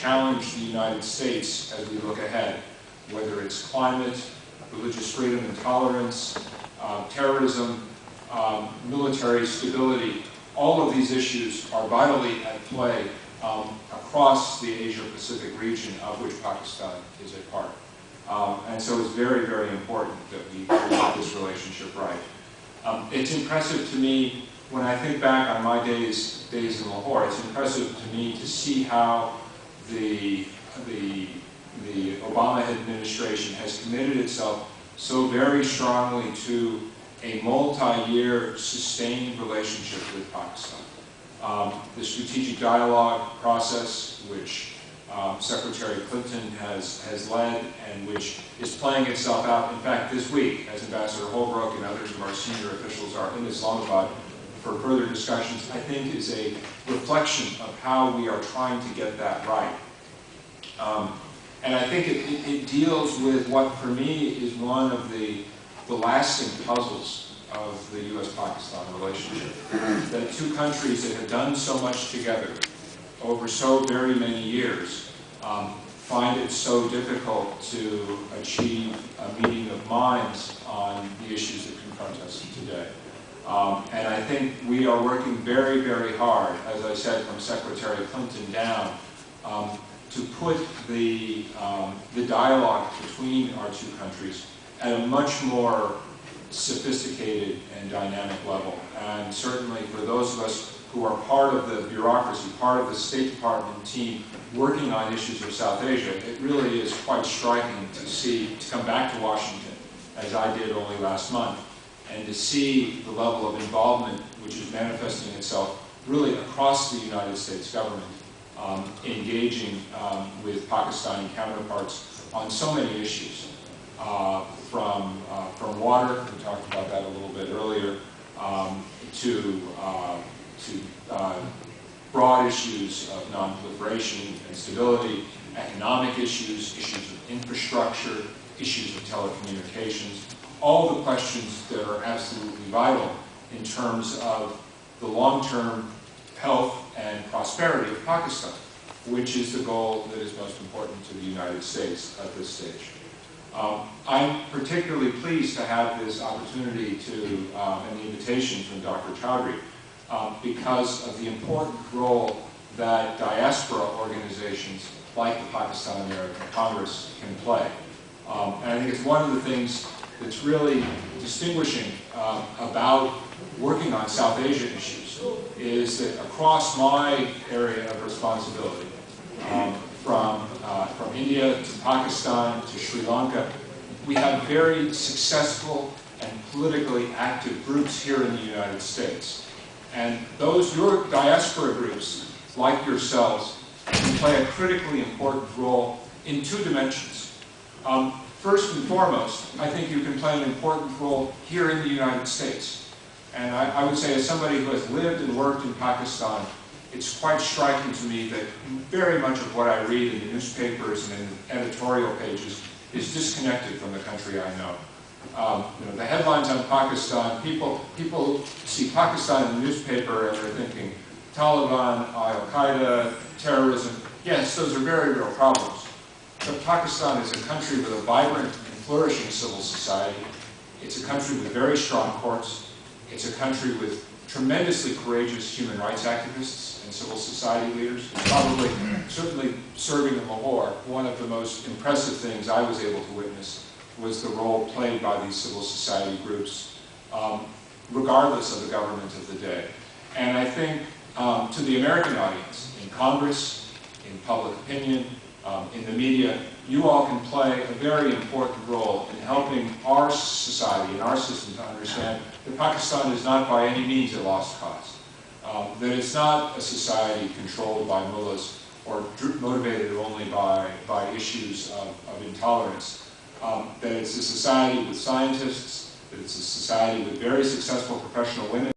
challenge the United States as we look ahead, whether it's climate, religious freedom and tolerance, terrorism, military stability. All of these issues are vitally at play across the Asia-Pacific region, of which Pakistan is a part. And so it's very, very important that we get this relationship right. It's impressive to me, when I think back on my days in Lahore, it's impressive to me to see how the Obama administration has committed itself so very strongly to a multi-year sustained relationship with Pakistan. The strategic dialogue process, which Secretary Clinton has led and which is playing itself out, in fact, this week, as Ambassador Holbrooke and others of our senior officials are in Islamabad for further discussions, I think is a reflection of how we are trying to get that right. And I think it deals with what, for me, is one of the lasting puzzles of the U.S.-Pakistan relationship. That two countries that have done so much together over so very many years find it so difficult to achieve a meeting of minds on the issues that confront us today. And I think we are working very, very hard, as I said, from Secretary Clinton down, to put the dialogue between our two countries at a much more sophisticated and dynamic level. And certainly for those of us who are part of the bureaucracy, part of the State Department team working on issues of South Asia, it really is quite striking to come back to Washington, as I did only last month, and to see the level of involvement which is manifesting itself really across the United States government, engaging with Pakistani counterparts on so many issues, from water, we talked about that a little bit earlier, to broad issues of non-proliferation and stability, economic issues, issues of infrastructure, issues of telecommunications, all the questions that are absolutely vital in terms of the long-term health and prosperity of Pakistan, which is the goal that is most important to the United States at this stage. I'm particularly pleased to have this opportunity and the invitation from Dr. Chaudhry because of the important role that diaspora organizations like the Pakistan American Congress can play. And I think it's one of the things that's really distinguishing about working on South Asia issues is that across my area of responsibility, from India to Pakistan to Sri Lanka, we have very successful and politically active groups here in the United States. And your diaspora groups, like yourselves, can play a critically important role in two dimensions. First and foremost, I think you can play an important role here in the United States. And I would say, as somebody who has lived and worked in Pakistan, it's quite striking to me that very much of what I read in the newspapers and in the editorial pages is disconnected from the country I know. The headlines on Pakistan, people see Pakistan in the newspaper and they're thinking Taliban, Al-Qaeda, terrorism. Yes, those are very real problems. But Pakistan is a country with a vibrant and flourishing civil society. It's a country with very strong courts. It's a country with tremendously courageous human rights activists and civil society leaders. Probably, certainly serving in Lahore, one of the most impressive things I was able to witness was the role played by these civil society groups, regardless of the government of the day. And I think to the American audience, in Congress, in public opinion, in the media, you all can play a very important role in helping our society and our system to understand that Pakistan is not by any means a lost cause. That it's not a society controlled by mullahs or motivated only by issues of intolerance. That it's a society with scientists, that it's a society with very successful professional women